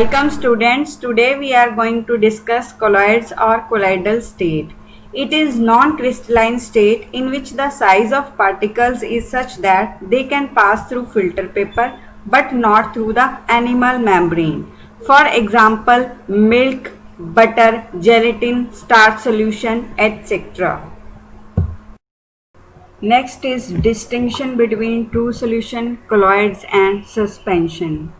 Welcome students. Today we are going to discuss colloids or colloidal state. It is non-crystalline state in which the size of particles is such that they can pass through filter paper but not through the animal membrane. For example, milk, butter, gelatin, starch solution, etc. Next is distinction between true solution, colloids and suspension.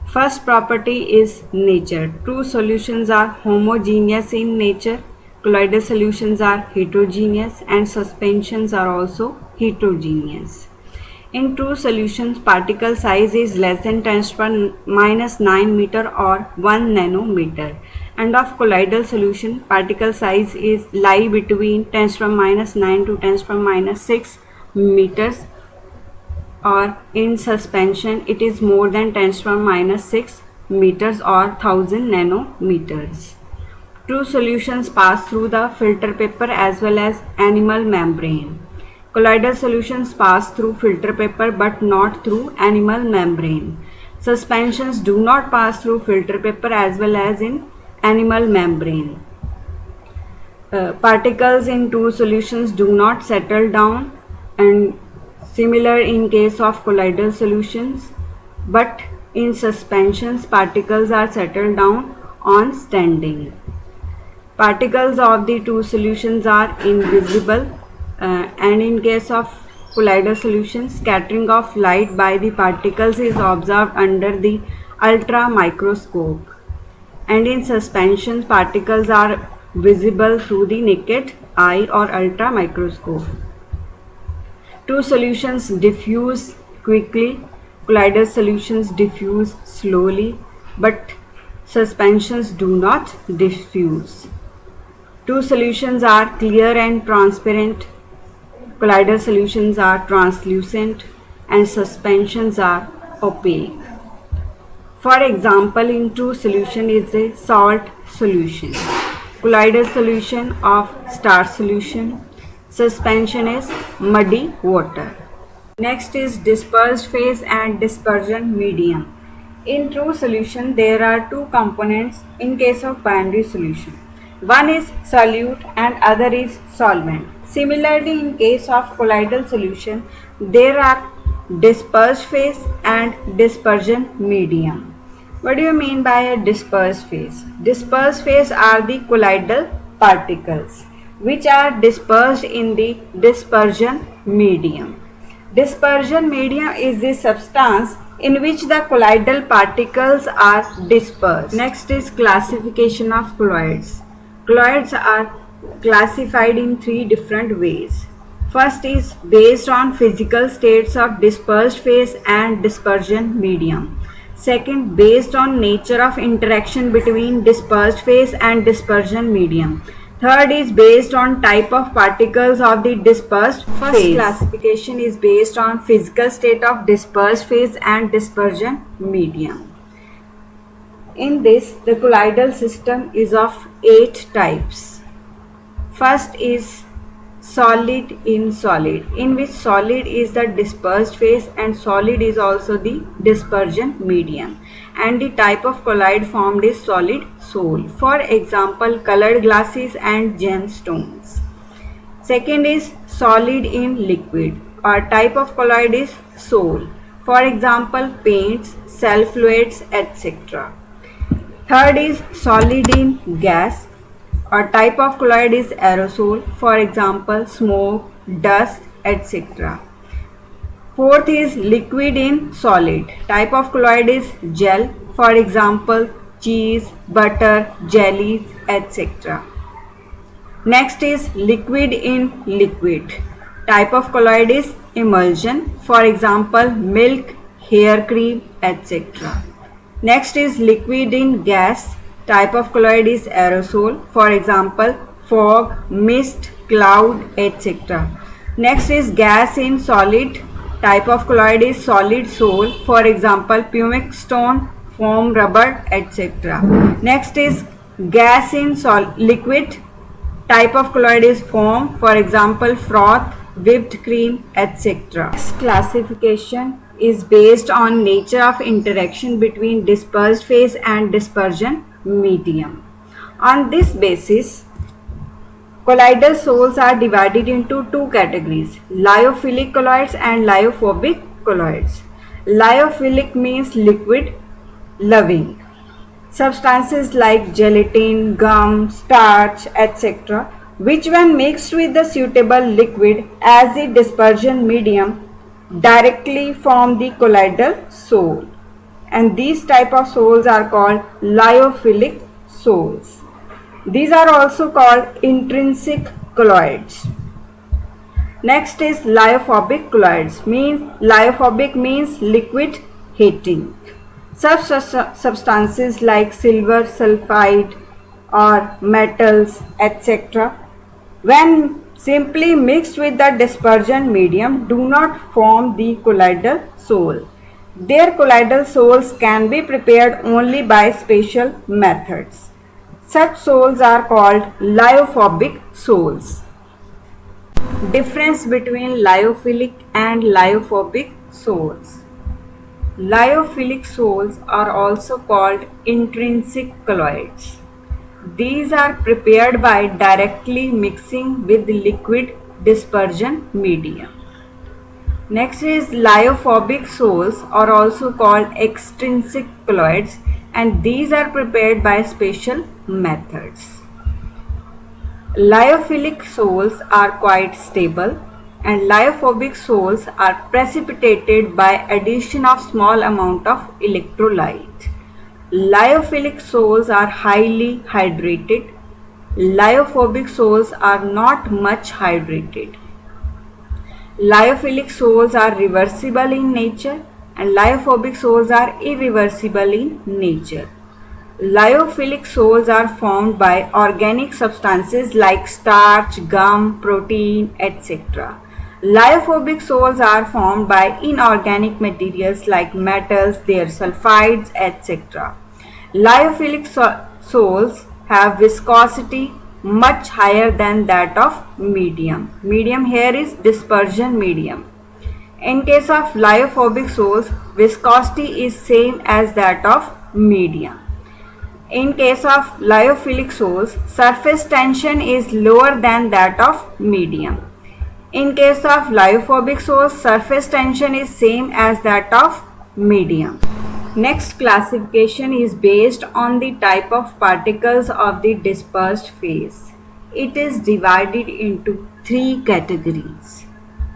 First property is nature. True solutions are homogeneous in nature, colloidal solutions are heterogeneous, and suspensions are also heterogeneous. In true solutions, particle size is less than 10⁻⁹ meter or 1 nanometer, and of colloidal solution, particle size is lie between 10⁻⁹ to 10⁻⁶ meters, or in suspension it is more than 10⁻⁶ meters or 1000 nanometers. True solutions pass through the filter paper as well as animal membrane. Colloidal solutions pass through filter paper but not through animal membrane. Suspensions do not pass through filter paper as well as in animal membrane. Particles in true solutions do not settle down, and similar in case of colloidal solutions, but in suspensions particles are settled down on standing. Particles of the two solutions are invisible, and in case of colloidal solutions, scattering of light by the particles is observed under the ultra microscope, and in suspension particles are visible through the naked eye or ultra microscope. True solutions diffuse quickly, colloidal solutions diffuse slowly, but suspensions do not diffuse. True solutions are clear and transparent, colloidal solutions are translucent, and suspensions are opaque. For example, in true solution is a salt solution, colloidal solution of starch solution. Suspension is muddy water. Next is dispersed phase and dispersion medium. In true solution, there are two components in case of binary solution. One is solute and other is solvent. Similarly, in case of colloidal solution, there are dispersed phase and dispersion medium. What do you mean by a dispersed phase? Dispersed phase are the colloidal particles which are dispersed in the dispersion medium. Dispersion medium is the substance in which the colloidal particles are dispersed. Next is classification of colloids. Colloids are classified in three different ways. First is based on physical states of dispersed phase and dispersion medium. Second, based on nature of interaction between dispersed phase and dispersion medium. Third is based on type of particles of the dispersed phase. First classification is based on physical state of dispersed phase and dispersion medium. In this, the colloidal system is of 8 types. First is solid in solid, in which solid is the dispersed phase and solid is also the dispersion medium, and the type of colloid formed is solid sol. For example, colored glasses and gemstones. Second is solid in liquid. Our type of colloid is sol. For example, paints, cell fluids, etc. Third is solid in gas. Our type of colloid is aerosol. For example, smoke, dust, etc. Fourth is liquid in solid. Type of colloid is gel. For example, cheese, butter, jellies, etc. Next is liquid in liquid. Type of colloid is emulsion. For example, milk, hair cream, etc. Next is liquid in gas. Type of colloid is aerosol. For example, fog, mist, cloud, etc. Next is gas in solid. Type of colloid is solid sol. For example, pumic stone, foam, rubber, etc. Next is gas in liquid. Type of colloid is foam. For example, froth, whipped cream, etc. Classification is based on nature of interaction between dispersed phase and dispersion medium. On this basis, colloidal sols are divided into two categories, lyophilic colloids and lyophobic colloids. Lyophilic means liquid loving. Substances like gelatin, gum, starch, etc., which when mixed with the suitable liquid as the dispersion medium directly form the colloidal sol, and these type of sols are called lyophilic sols. These are also called intrinsic colloids. Next is lyophobic colloids. Lyophobic means liquid heating. Such substances like silver sulfide or metals, etc., when simply mixed with the dispersion medium, do not form the colloidal sol. Their colloidal sols can be prepared only by special methods. Such sols are called lyophobic sols. Difference between lyophilic and lyophobic sols. Lyophilic sols are also called intrinsic colloids. These are prepared by directly mixing with liquid dispersion medium. Next is lyophobic sols are also called extrinsic colloids, and these are prepared by special methods. Lyophilic sols are quite stable, and lyophobic sols are precipitated by addition of small amount of electrolyte. Lyophilic sols are highly hydrated. Lyophobic sols are not much hydrated. Lyophilic sols are reversible in nature, and lyophobic sols are irreversible in nature. Lyophilic sols are formed by organic substances like starch, gum, protein, etc. Lyophobic sols are formed by inorganic materials like metals, their sulfides, etc. Lyophilic sols have viscosity much higher than that of medium. Medium here is dispersion medium. In case of lyophobic sols, viscosity is same as that of medium. In case of lyophilic sols, surface tension is lower than that of medium. In case of lyophobic sols, surface tension is same as that of medium. Next classification is based on the type of particles of the dispersed phase. It is divided into three categories.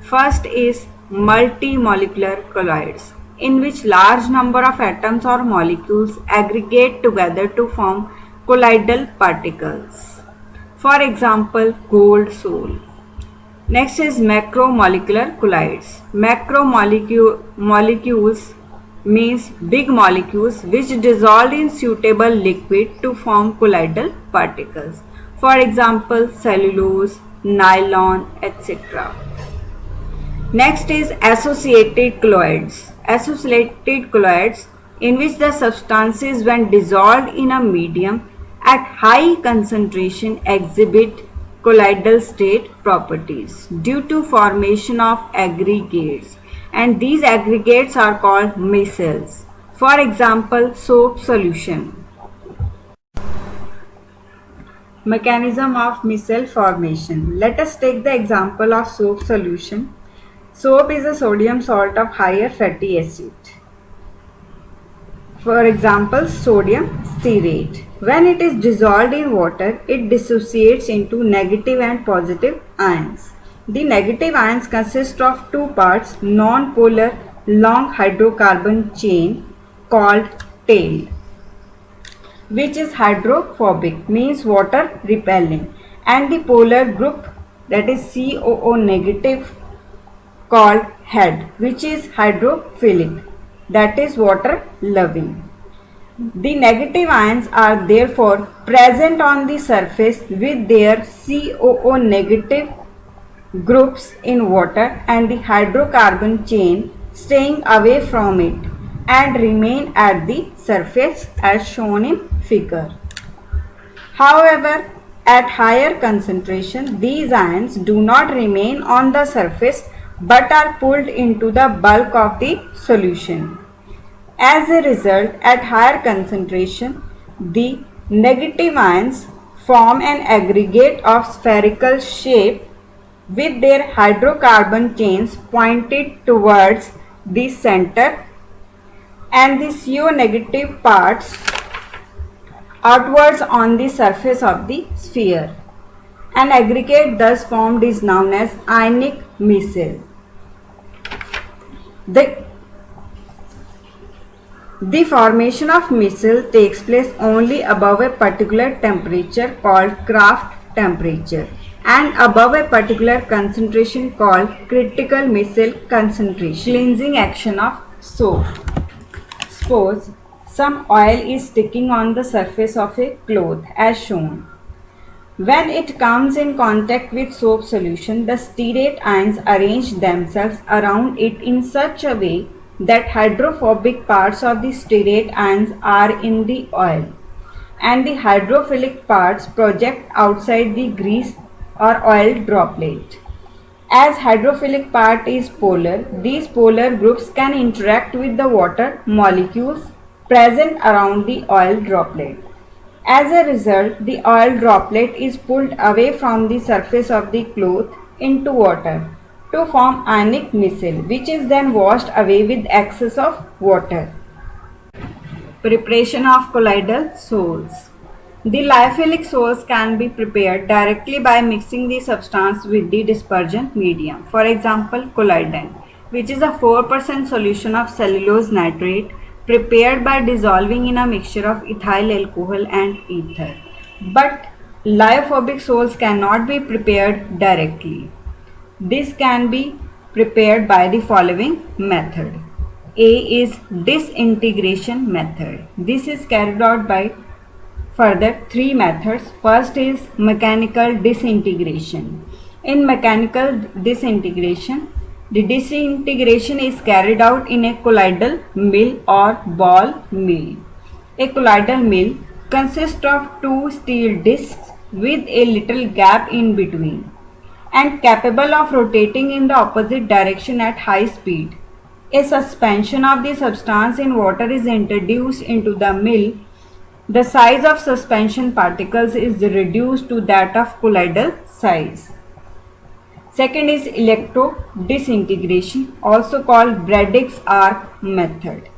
First is multimolecular colloids, in which large number of atoms or molecules aggregate together to form colloidal particles. For example, gold sol. Next is macromolecular colloids. Macromolecules means big molecules which dissolve in suitable liquid to form colloidal particles. For example, cellulose, nylon, etc. Next is associated colloids. Associated colloids, in which the substances when dissolved in a medium at high concentration exhibit colloidal state properties due to formation of aggregates, and these aggregates are called micelles. For example, soap solution. Mechanism of micelle formation. Let us take the example of soap solution. Soap is a sodium salt of higher fatty acid. For example, sodium stearate. When it is dissolved in water, it dissociates into negative and positive ions. The negative ions consist of two parts, non-polar long hydrocarbon chain called tail, which is hydrophobic, means water repelling, and the polar group, that is COO negative, called head, which is hydrophilic, that is water loving. The negative ions are therefore present on the surface with their COO negative groups in water, and the hydrocarbon chain staying away from it and remain at the surface as shown in figure. However, at higher concentration, these ions do not remain on the surface but are pulled into the bulk of the solution. As a result, at higher concentration, the negative ions form an aggregate of spherical shape with their hydrocarbon chains pointed towards the center and the CO negative parts outwards on the surface of the sphere. An aggregate thus formed is known as ionic micelle. The formation of micelle takes place only above a particular temperature called Kraft temperature and above a particular concentration called critical micelle concentration. Cleansing action of soap. Suppose some oil is sticking on the surface of a cloth as shown. When it comes in contact with soap solution, the stearate ions arrange themselves around it in such a way that hydrophobic parts of the stearate ions are in the oil and the hydrophilic parts project outside the grease or oil droplet. As hydrophilic part is polar, these polar groups can interact with the water molecules present around the oil droplet. As a result, the oil droplet is pulled away from the surface of the cloth into water to form ionic micelle, which is then washed away with excess of water. Preparation of colloidal sols. The lyophilic sols can be prepared directly by mixing the substance with the dispersion medium. For example, collidant, which is a 4% solution of cellulose nitrate prepared by dissolving in a mixture of ethyl alcohol and ether. But lyophobic sols cannot be prepared directly. This can be prepared by the following method. A is disintegration method. This is carried out by further three methods. First is mechanical disintegration. In mechanical disintegration, the disintegration is carried out in a colloidal mill or ball mill. A colloidal mill consists of two steel discs with a little gap in between and capable of rotating in the opposite direction at high speed. A suspension of the substance in water is introduced into the mill. The size of suspension particles is reduced to that of colloidal size. Second is electro-disintegration, also called Braddock's arc method.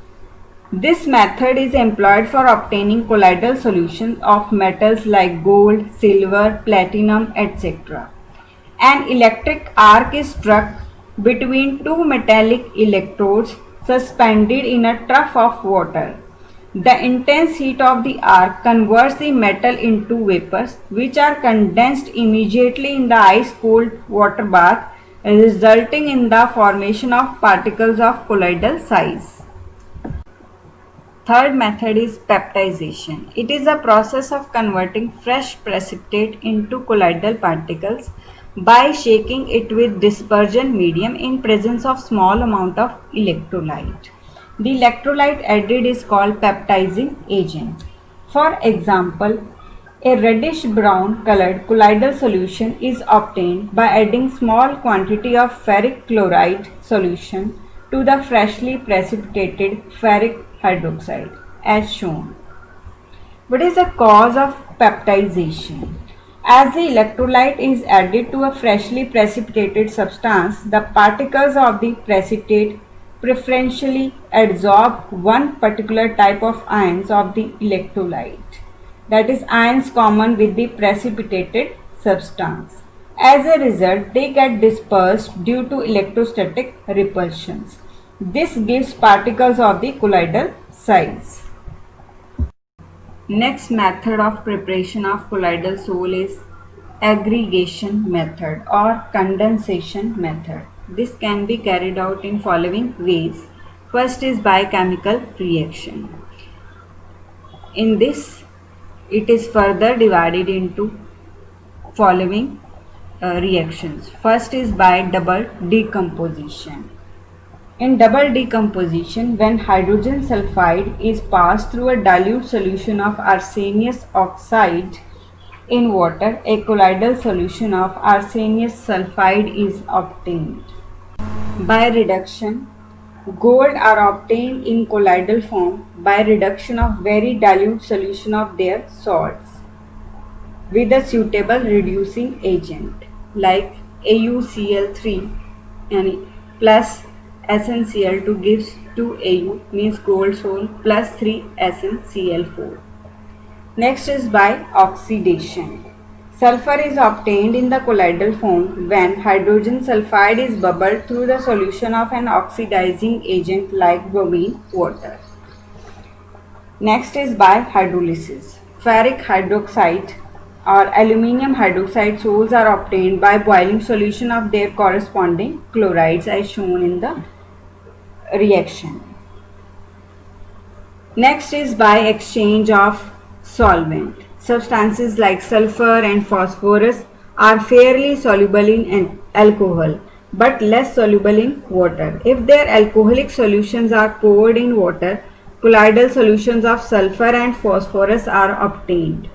This method is employed for obtaining colloidal solutions of metals like gold, silver, platinum, etc. An electric arc is struck between two metallic electrodes suspended in a trough of water. The intense heat of the arc converts the metal into vapors, which are condensed immediately in the ice-cold water bath, resulting in the formation of particles of colloidal size. Third method is peptization. It is a process of converting fresh precipitate into colloidal particles by shaking it with dispersion medium in presence of small amount of electrolyte. The electrolyte added is called peptizing agent. For example, a reddish brown colored colloidal solution is obtained by adding small quantity of ferric chloride solution to the freshly precipitated ferric hydroxide as shown. What is the cause of peptization? As the electrolyte is added to a freshly precipitated substance, the particles of the precipitate preferentially adsorb one particular type of ions of the electrolyte, that is ions common with the precipitated substance. As a result, they get dispersed due to electrostatic repulsions. This gives particles of the colloidal size. Next method of preparation of colloidal sol is aggregation method or condensation method. This can be carried out in following ways. First is biochemical reaction. In this, it is further divided into following reactions. First is by double decomposition. In double decomposition, when hydrogen sulfide is passed through a dilute solution of arsenious oxide in water, a colloidal solution of arsenious sulfide is obtained. By reduction, gold are obtained in colloidal form by reduction of very dilute solution of their salts with a suitable reducing agent like AuCl3 and plus SnCl2 gives 2Au means gold sol plus 3 SnCl4. Next is by oxidation. Sulfur is obtained in the colloidal form when hydrogen sulfide is bubbled through the solution of an oxidizing agent like bromine water. Next is by hydrolysis. Ferric hydroxide or aluminium hydroxide salts are obtained by boiling solution of their corresponding chlorides as shown in the reaction. Next is by exchange of solvent. Substances like sulfur and phosphorus are fairly soluble in alcohol but less soluble in water. If their alcoholic solutions are poured in water, colloidal solutions of sulfur and phosphorus are obtained.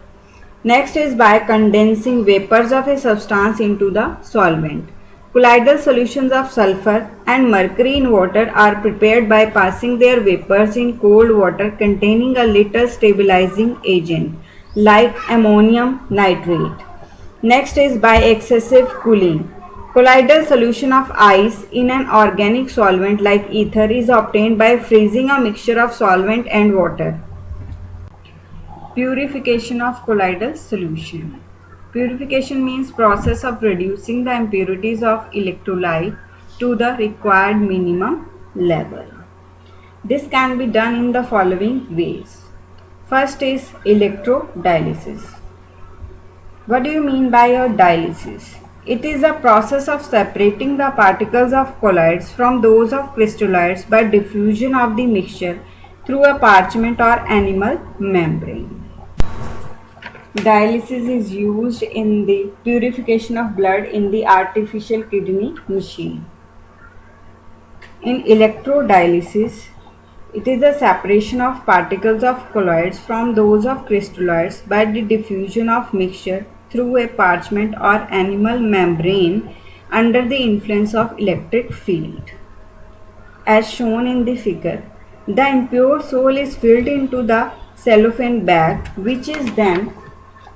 Next is by condensing vapors of a substance into the solvent. Colloidal solutions of sulfur and mercury in water are prepared by passing their vapors in cold water containing a little stabilizing agent like ammonium nitrate. Next is by excessive cooling. Colloidal solution of ice in an organic solvent like ether is obtained by freezing a mixture of solvent and water. Purification of colloidal solution. Purification means process of reducing the impurities of electrolyte to the required minimum level. This can be done in the following ways. First is electrodialysis. What do you mean by a dialysis? It is a process of separating the particles of colloids from those of crystalloids by diffusion of the mixture through a parchment or animal membrane. Dialysis is used in the purification of blood in the artificial kidney machine. In electrodialysis, it is a separation of particles of colloids from those of crystalloids by the diffusion of mixture through a parchment or animal membrane under the influence of electric field. As shown in the figure, the impure sol is filled into the cellophane bag, which is then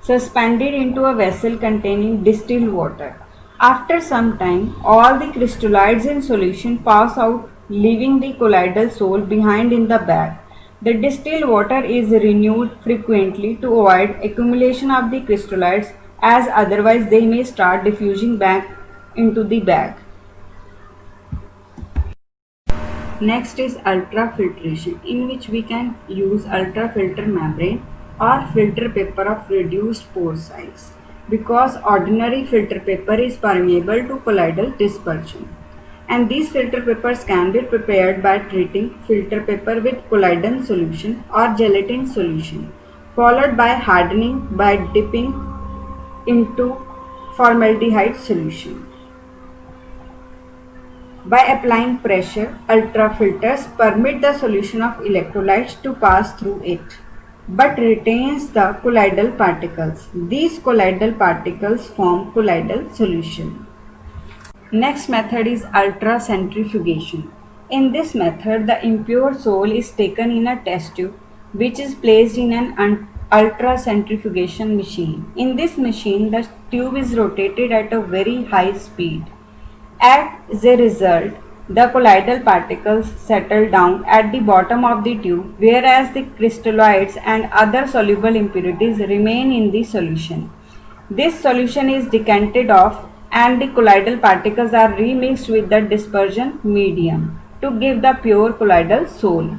suspended into a vessel containing distilled water. After some time, all the crystalloids in solution pass out, leaving the colloidal sol behind in the bag. The distilled water is renewed frequently to avoid accumulation of the crystalloids, as otherwise they may start diffusing back into the bag. Next is ultrafiltration, in which we can use ultrafilter membrane or filter paper of reduced pore size, because ordinary filter paper is permeable to colloidal dispersion, and these filter papers can be prepared by treating filter paper with colloidal solution or gelatin solution, followed by hardening by dipping into formaldehyde solution. By applying pressure, ultrafilters permit the solution of electrolytes to pass through it, but retains the colloidal particles. These colloidal particles form colloidal solution. Next method is ultracentrifugation. In this method, the impure sol is taken in a test tube, which is placed in an ultracentrifugation machine. In this machine, the tube is rotated at a very high speed. As a result, the colloidal particles settle down at the bottom of the tube, whereas the crystalloids and other soluble impurities remain in the solution. This solution is decanted off and the colloidal particles are remixed with the dispersion medium to give the pure colloidal sol.